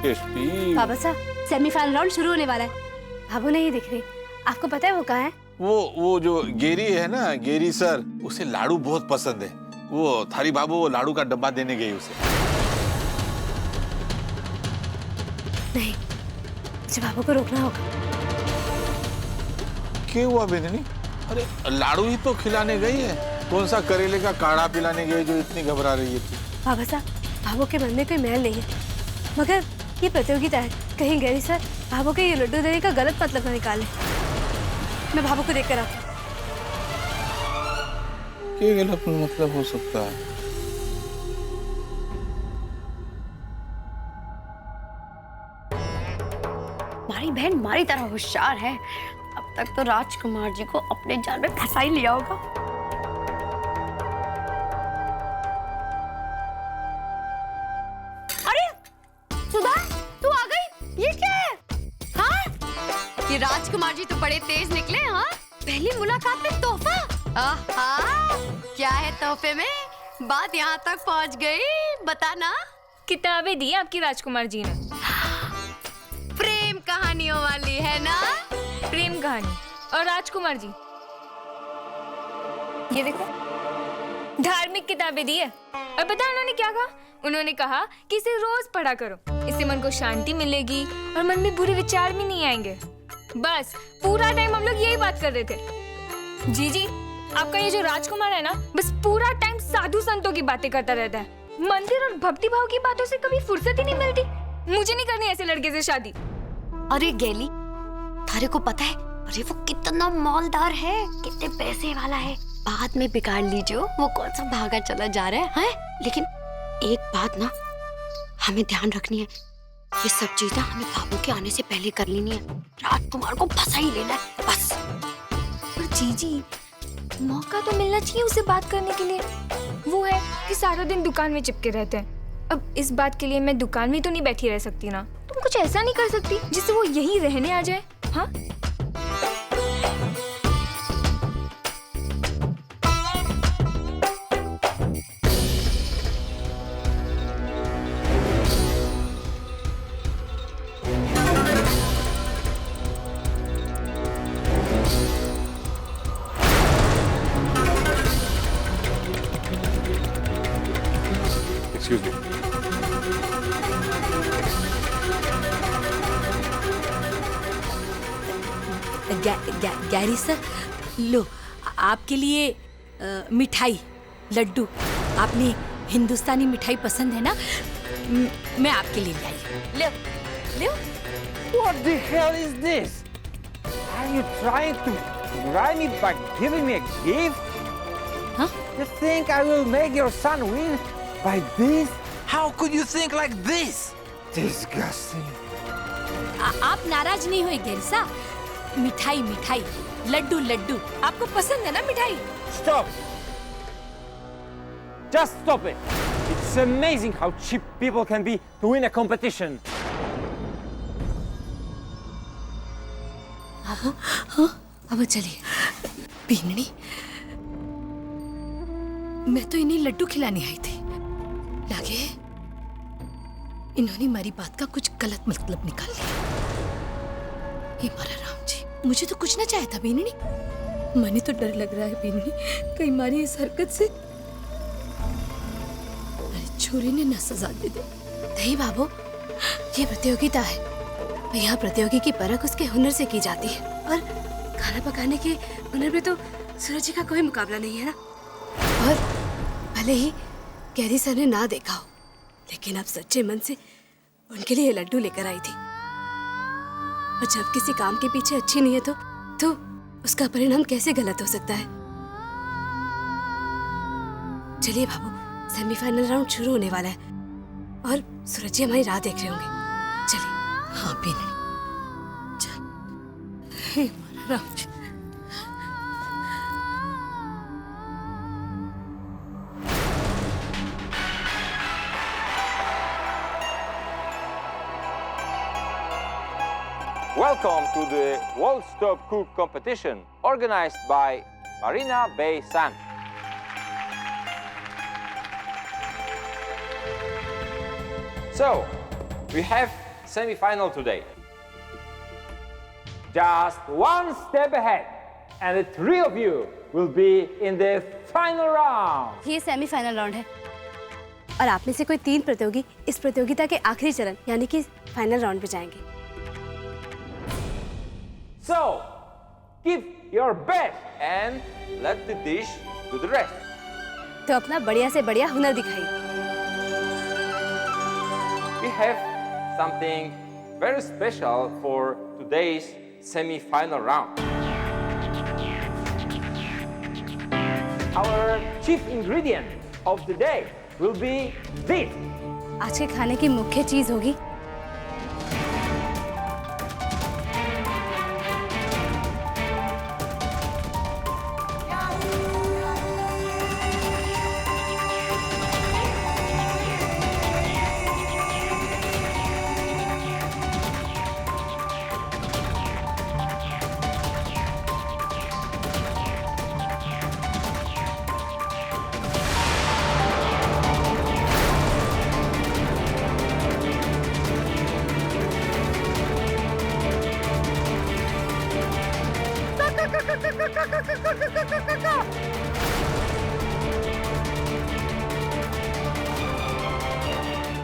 Tasty. बाबा साहब, semifinal round शुरू होने वाला है। बाबू नहीं दिख रही। आपको पता है वो कहाँ है? वो जो गेरी है ना, गेरी सर, उसे लाडू बहुत पसंद है। वो थारी बाबू वो लाडू का डब्बा देने गई उसे। नहीं, मुझे बाबू को रोकना होगा। क्या हुआ बेदनी? अरे लाडू ही तो खिलाने गई है, कौन सा करेले का काढ़ा पिलाने गई जो इतनी घबरा रही है? बाबा साहब, बाबू के मन में कोई मैल नहीं है, मगर ये प्रतियोगिता है, कहीं गैरी सर बाबू के ये लड्डू देने का गलत मतलब न निकाले। मैं बाबू को देख कर आती हूँ। क्या गलत मतलब हो सकता है? हमारी बहन हमारी तरह होशियार है। अब तक तो राजकुमार जी को अपने जाल में फंसा ही लिया होगा। अरे सुधा, तू आ गई? ये क्या है? हाँ? ये राजकुमार जी तो बड़े तेज निकले। हाँ, पहली मुलाकात में तोहफा। आहा, क्या है तोहफे में? बात यहाँ तक पहुँच गई, बताना। किताबें दी आपकी राजकुमार जी ने। प्रेम कहानियों वाली है ना? प्रेम कहानी और राजकुमार जी, ये देखो, धार्मिक किताबें दी है। और पता है उन्होंने क्या कहा? उन्होंने कहा कि इसे रोज पढ़ा करो, इससे मन को शांति मिलेगी और मन में बुरे विचार भी नहीं आएंगे। बस पूरा टाइम हम लोग यही बात कर रहे थे। जी, आपका ये जो राजकुमार है ना, बस पूरा टाइम साधु संतों की बातें करता रहता है। मंदिर और भक्ति भाव की बातों से कभी फुर्सत ही नहीं मिलती। मुझे नहीं करनी ऐसे लड़के से शादी। अरे गैली, थारे को पता है? अरे वो कितना मालदार है, कितने पैसे वाला है। बाद में बिगाड़ लीजिए, वो कौन सा भागा चला जा रहा है? लेकिन एक बात ना हमें ध्यान रखनी है, ये सब चीजें हमें बाबू के आने से पहले कर लेनी है। राजकुमार को फंसा ही लेना है बस। पर जीजी, मौका तो मिलना चाहिए उसे बात करने के लिए। वो है कि सारा दिन दुकान में चिपके रहते हैं। अब इस बात के लिए मैं दुकान में तो नहीं बैठी रह सकती ना। तुम कुछ ऐसा नहीं कर सकती जिससे वो यहीं रहने आ जाए? हाँ, एक्सक्यूज मी। गैरी सर, लो आपके लिए मिठाई, लड्डू। आपने हिंदुस्तानी मिठाई पसंद है ना? मैं आपके लिए लाई। लो लो। What the hell is this? Are you trying to bribe me by giving me a gift? Huh? You think I will make your son win by this? How could you think like this? Disgusting. आप नाराज नहीं हुए Gary साहब? मिठाई मिठाई, लड्डू लड्डू, आपको पसंद है ना मिठाई? Stop! Just stop it! It's amazing how cheap people can be to win a competition. अब चलिए। बीननी, मैं तो इन्हें लड्डू खिलाने आई थी, लगे इन्होंने हमारी बात का कुछ गलत मतलब निकाल लिया। हे मारा राम जी, मुझे तो कुछ ना चाहे था बीननी। मने तो डर लग रहा है बीननी, कहीं हमारी इस हरकत से छोरी ने न सजा दे दे। नहीं बाबू, ये प्रतियोगिता है, यहाँ प्रतियोगी की परख उसके हुनर से की जाती है, और खाना पकाने के हुनर में तो सूरज जी का कोई मुकाबला नहीं है ना। और भले ही गैरी सर ने ना देखा हो, लेकिन अब सच्चे मन से उनके लिए लड्डू लेकर आई थी। और जब किसी काम के पीछे अच्छी नीयत हो तो उसका परिणाम कैसे गलत हो सकता है। चलिए बाबू, सेमीफाइनल राउंड शुरू होने वाला है और सूरज जी हमारी राह देख रहे होंगे। चलिए। हाँ बीननी, चल। हे Ram ji. Welcome to the World Stop Cook competition organized by Marina Bay Sands. So, we have semi-final today. Just one step ahead, and the three of you will be in the final round. ये semifinal round है और आप में से कोई 3 प्रतियोगी इस प्रतियोगिता के आखिरी चरण यानी कि फाइनल राउंड पे जाएंगे। So, give your best and let the dish do the rest. तो अपना बढ़िया से बढ़िया हुनर दिखाइए। We have something very special for today's semi-final round. Our chief ingredient of the day will be this. आज के खाने की मुख्य चीज होगी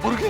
मुर्गी।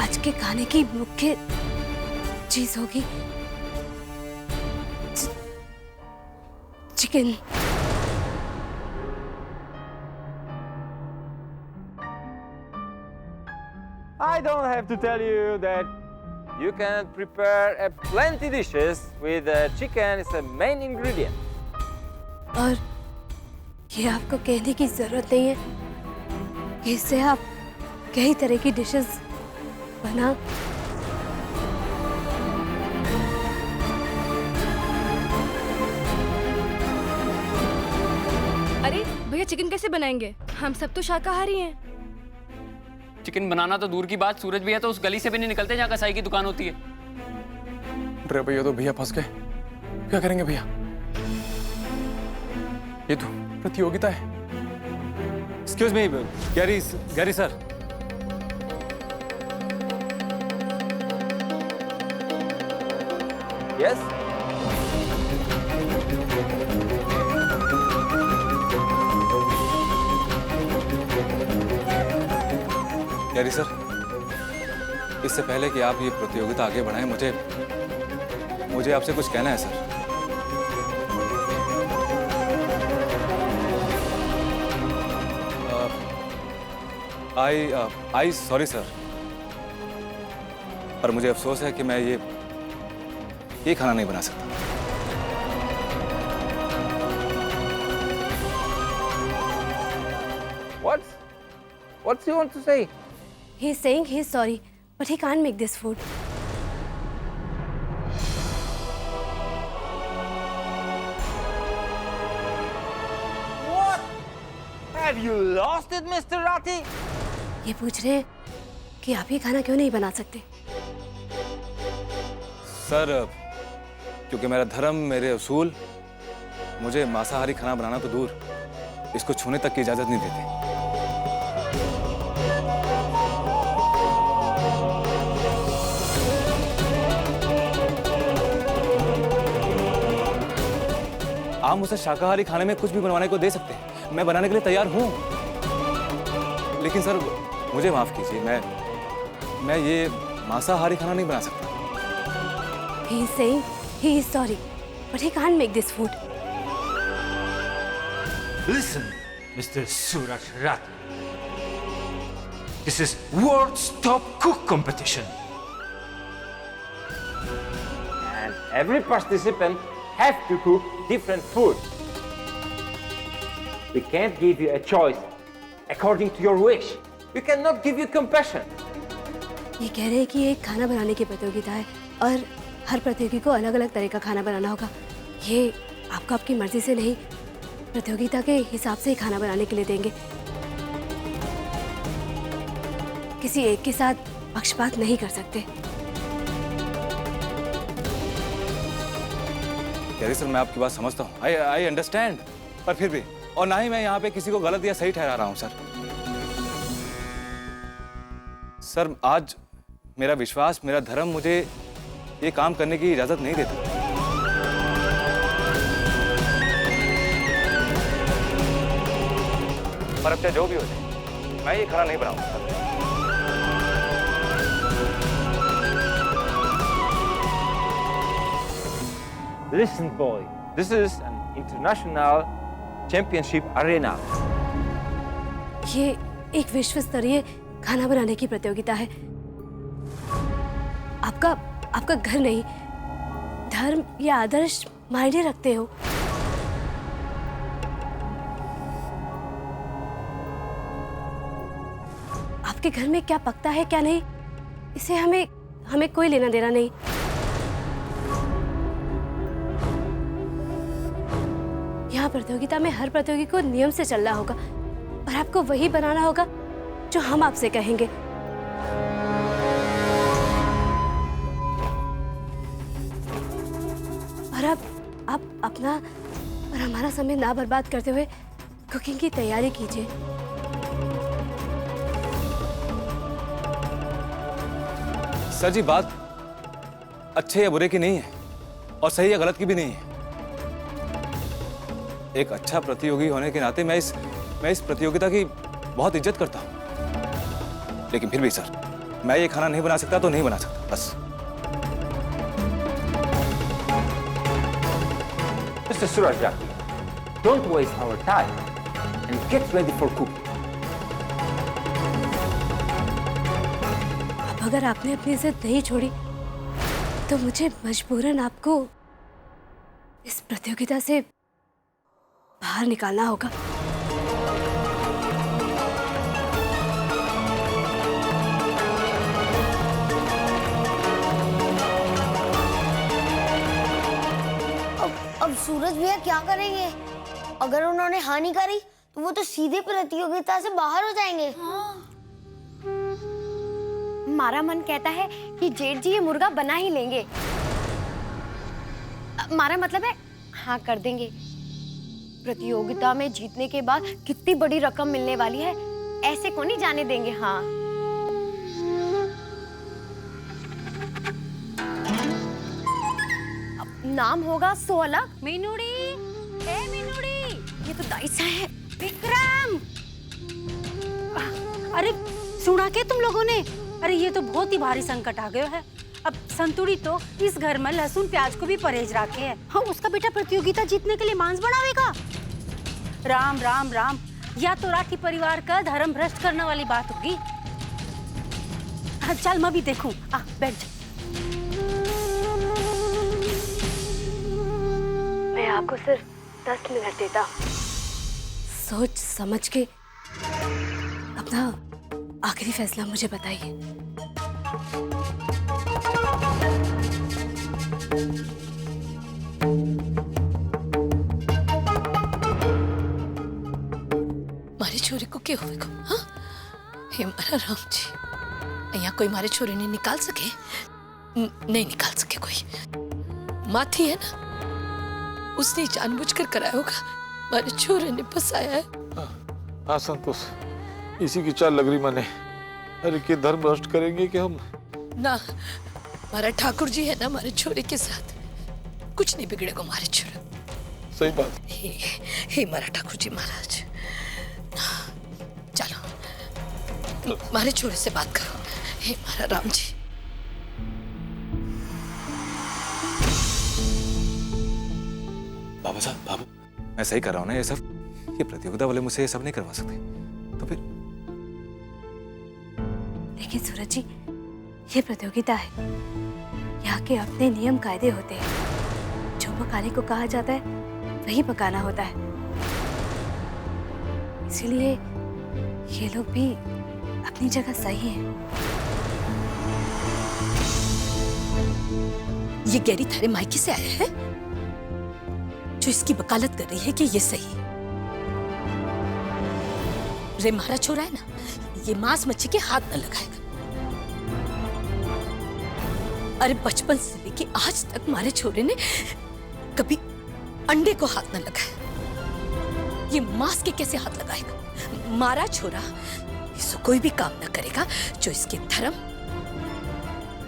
आज के खाने की मुख्य चीज होगी chicken. I don't have to tell you that you can prepare a plenty dishes with chicken is the main ingredient. और ये आपको कहने की जरूरत नहीं है कि इससे आप कई तरह की डिशेस बना अरे भैया चिकन कैसे बनाएंगे? हम सब तो शाकाहारी हैं। चिकन बनाना तो दूर की बात, सूरज भैया तो उस गली से भी नहीं निकलते जहाँ कसाई की दुकान होती है। अरे भैया तो भैया फंस गए, क्या करेंगे भैया? ये तो प्रतियोगिता है। Excuse me, Gary sir. Yes? Gary sir, इससे पहले कि आप ये प्रतियोगिता आगे बढ़ाएं, मुझे आपसे कुछ कहना है सर। आई सॉरी सर, पर मुझे अफसोस है कि मैं ये खाना नहीं बना सकता। What's he want to say? He's saying he's sorry, but he can't make this food. What? Have you lost it, Mr. Rathi? ये पूछ रहे हैं कि आप ये खाना क्यों नहीं बना सकते? सर, क्योंकि मेरा धर्म, मेरे उसूल मुझे मांसाहारी खाना बनाना तो दूर, इसको छूने तक की इजाजत नहीं देते। आप मुझसे शाकाहारी खाने में कुछ भी बनवाने को दे सकते हैं, मैं बनाने के लिए तैयार हूँ। लेकिन सर मुझे माफ कीजिए, मैं ये मांसाहारी खाना नहीं बना सकता। He is saying he is sorry, but he can't make this food. Listen, Mr. Suraj Rathi. This is world's top cook competition. And every participant have to cook different food. We can't give you a choice according to your wish. We cannot give you compassion. ये कह रहे हैं कि एक खाना बनाने की प्रतियोगिता है और हर प्रतियोगी को अलग अलग तरह का खाना बनाना होगा। ये आपको आपकी मर्जी से नहीं, प्रतियोगिता के हिसाब से ही खाना बनाने के लिए देंगे। किसी एक के साथ पक्षपात नहीं कर सकते। गैरी सर, मैं आपकी बात समझता हूँ, आई अंडरस्टैंड, पर फिर भी, और ना ही मैं यहाँ पे किसी को गलत या सही ठहरा रहा हूँ सर। सर आज मेरा विश्वास, मेरा धर्म मुझे ये काम करने की इजाजत नहीं देता। पर अब चाहे जो भी हो जाए, मैं ये खाना नहीं बनाऊंगा। Listen, boy. This is an international championship arena. ये एक विश्व स्तरीय खाना बनाने की प्रतियोगिता है। आपका घर नहीं, धर्म या आदर्श मायने रखते हो। आपके घर में क्या पकता है क्या नहीं, इसे हमें कोई लेना देना नहीं। यहाँ प्रतियोगिता में हर प्रतियोगी को नियम से चलना होगा और आपको वही बनाना होगा जो हम आपसे कहेंगे। और आप अपना और हमारा समय ना बर्बाद करते हुए कुकिंग की तैयारी कीजिए। सर जी, बात अच्छे या बुरे की नहीं है और सही या गलत की भी नहीं है। एक अच्छा प्रतियोगी होने के नाते मैं इस प्रतियोगिता की बहुत इज्जत करता हूं। लेकिन फिर भी सर, मैं ये खाना नहीं बना सकता तो नहीं बना सकता, बस। Mr. Suraj Rathi, don't waste our time and get ready for cooking. अब अगर आपने अपनी इज्जत नहीं छोड़ी तो मुझे मजबूरन आपको इस प्रतियोगिता से बाहर निकालना होगा। अब सूरज भैया क्या करेंगे? अगर उन्होंने हानि करी तो वो तो सीधे प्रतियोगिता से बाहर हो जाएंगे। हमारा मन कहता है कि जेठ जी ये मुर्गा बना ही लेंगे। हमारा मतलब है हाँ कर देंगे। प्रतियोगिता में जीतने के बाद कितनी बड़ी रकम मिलने वाली है, ऐसे को नहीं जाने देंगे। हाँ नाम होगा 16। मीनूड़ी, ए मीनूड़ी, ये तो दाइसा है। विक्रम, अरे सुना के तुम लोगों ने? अरे ये तो बहुत ही भारी संकट आ गया है। अब संतुड़ी तो इस घर में लहसुन प्याज को भी परहेज रखे है। हाँ, उसका बेटा प्रतियोगिता जीतने के लिए मांस बनावेगा। राम राम राम, या तो राठी परिवार का धर्म भ्रष्ट करने वाली बात होगी। हाँ, चल मैं भी देखूं। बैठ जा। मैं आपको सिर्फ 10 मिनट देता हूँ, सोच समझ के अपना आखिरी फैसला मुझे बताइए। મારી છોરી को क्या होगा? हाँ, हे मारा राम जी, यहाँ कोई मारे छोरी नहीं निकाल सके? नहीं निकाल सके कोई। माथी है ना, उसने जानबूझकर कराया होगा। मारे छोरे ने फंसाया है। हाँ संतोष, इसी की चाल लग रही मैंने। अरे के धर्म भ्रष्ट करेंगे कि हम? ना, हमारा ठाकुर जी है ना हमारे छोरे के साथ, कुछ नहीं बिगड़ेगा हमारे छोरे। सही बात। हे मारा ठाकुर जी महाराज, चलो मारे छोरे से बात करो। हे मारा राम जी। बाबा साहब, बाबू, मैं सही कर रहा हूँ ना? ये सब, ये प्रतियोगिता वाले मुझसे ये सब नहीं करवा सकते, तो फिर? लेकिन सूरज जी, ये प्रतियोगिता है, यहाँ के अपने नियम कायदे होते हैं। जो पकाने को कहा जाता है वही पकाना होता है। इसीलिए ये लोग भी अपनी जगह सही हैं। ये गैरी थारे मायके से आया है जो इसकी वकालत कर रही है कि ये सही। रे मारा छोरा है ना, ये मांस मच्छी के हाथ न लगाएगा। अरे बचपन से लेके आज तक मारे छोरे ने कभी अंडे को हाथ न लगाया, ये मांस के कैसे हाथ लगाएगा? मारा छोरा इसको कोई भी काम न करेगा जो इसके धर्म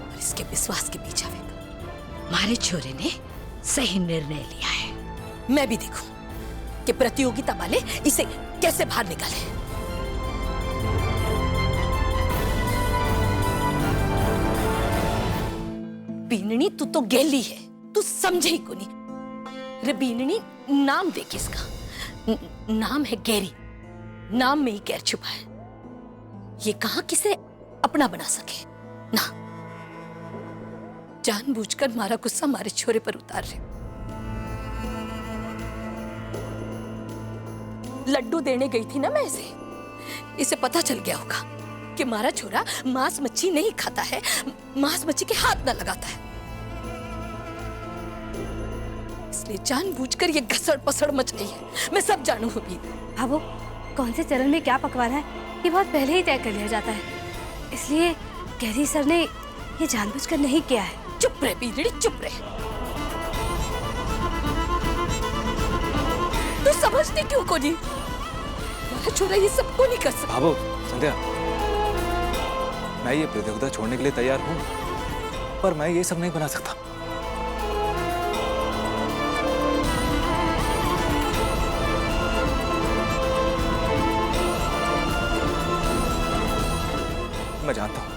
और इसके विश्वास के बीच आवेगा। मारे छोरे ने सही निर्णय लिया है। मैं भी देखूं कि प्रतियोगिता वाले इसे कैसे बाहर निकाले। बीननी, तू तो गेली है, तू समझे ही को नहीं। रे बीननी, नाम देख इसका, नाम है गैरी, नाम में ही गैर छुपा है। ये कहां किसे अपना बना सके ना। जानबूझकर मारा गुस्सा मारे छोरे पर उतार रहे। लड्डू देने गई थी ना मैं इसे पता चल गया होगा कि मारा छोरा मांस मच्छी नहीं खाता है, मांस मच्छी के हाथ न लगाता है। इसलिए जानबूझकर ये घसड़ पसड़ मच रही है। मैं सब जानू भी। भाभो, कौन से चरण में क्या पकवाना है ये बहुत पहले ही तय कर लिया जाता है। इसलिए गैरी सर ने ये जानबूझकर नहीं किया है। चुप रहे बीजड़ी, चुप रहे। तू समझती क्यों को नहीं? मारा छोरा ये सब को नहीं कर सकता। बाबू, संध्या, मैं ये प्रतियोगिता छोड़ने के लिए तैयार हूँ, पर मैं ये सब नहीं बना सकता। मैं जानता हूँ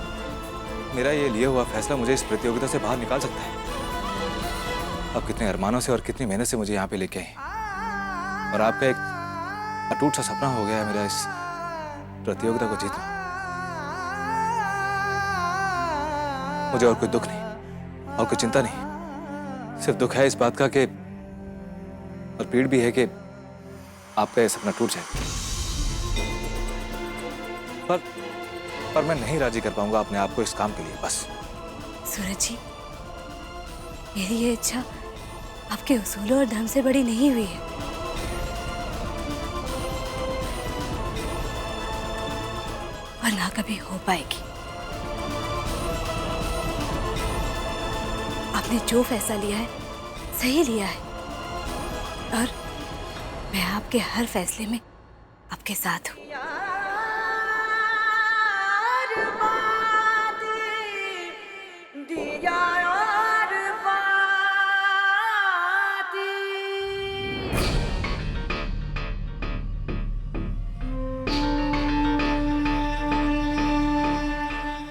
मेरा ये लिया हुआ फैसला मुझे इस प्रतियोगिता से बाहर निकाल सकता है। अब कितने अरमानों से और कितनी मेहनत से मुझे यहाँ पे लेके आए, और आपका एक अटूट सा सपना हो गया है मेरा इस प्रतियोगिता को जीतना। मुझे और कोई दुख नहीं और कोई चिंता नहीं, सिर्फ दुख है इस बात का कि, और पीड़ भी है कि आपका ये सपना टूट जाए। पर मैं नहीं राजी कर पाऊंगा अपने आप को इस काम के लिए। बस सूरज जी, मेरी ये इच्छा आपके उसूलों और धर्म से बड़ी नहीं हुई है। और ना कभी हो पाएगी। आपने जो फैसला लिया है सही लिया है, और मैं आपके हर फैसले में आपके साथ हूँ।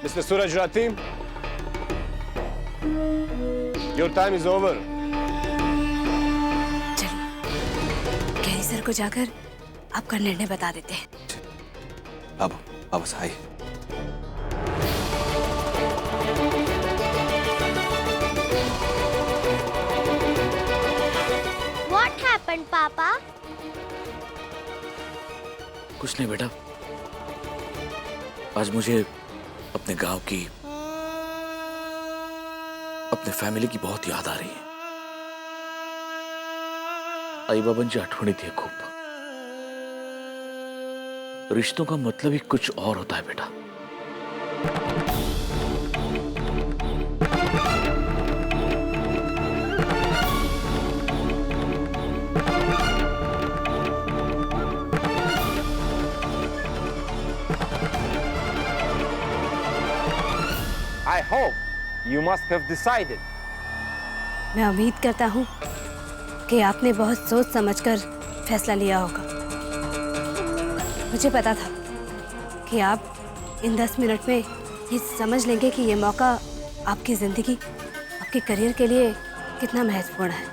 Mr. Suraj Rathi, your time is over. चलिए, गैरी सर को जाकर आपका निर्णय बता देते हैं। बाबू, वापस आइए। What happened, पापा? कुछ नहीं बेटा, आज मुझे अपने गांव की, अपने फैमिली की बहुत याद आ रही है। आई बाबांची आठवण येते खूप। रिश्तों का मतलब ही कुछ और होता है बेटा। I hope you must have decided. मैं उम्मीद करता हूँ कि आपने बहुत सोच समझकर फैसला लिया होगा। मुझे पता था कि आप इन 10 मिनट में ये समझ लेंगे कि ये मौका आपकी ज़िंदगी, आपके करियर के लिए कितना महत्वपूर्ण है।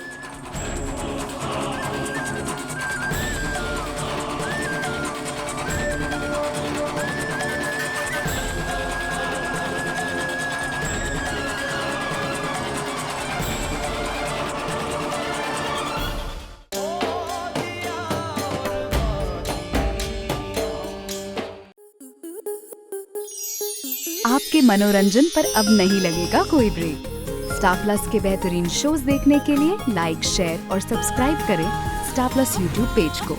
आपके मनोरंजन पर अब नहीं लगेगा कोई ब्रेक। स्टार प्लस के बेहतरीन शोज देखने के लिए लाइक, शेयर और सब्सक्राइब करें स्टार प्लस यूट्यूब पेज को।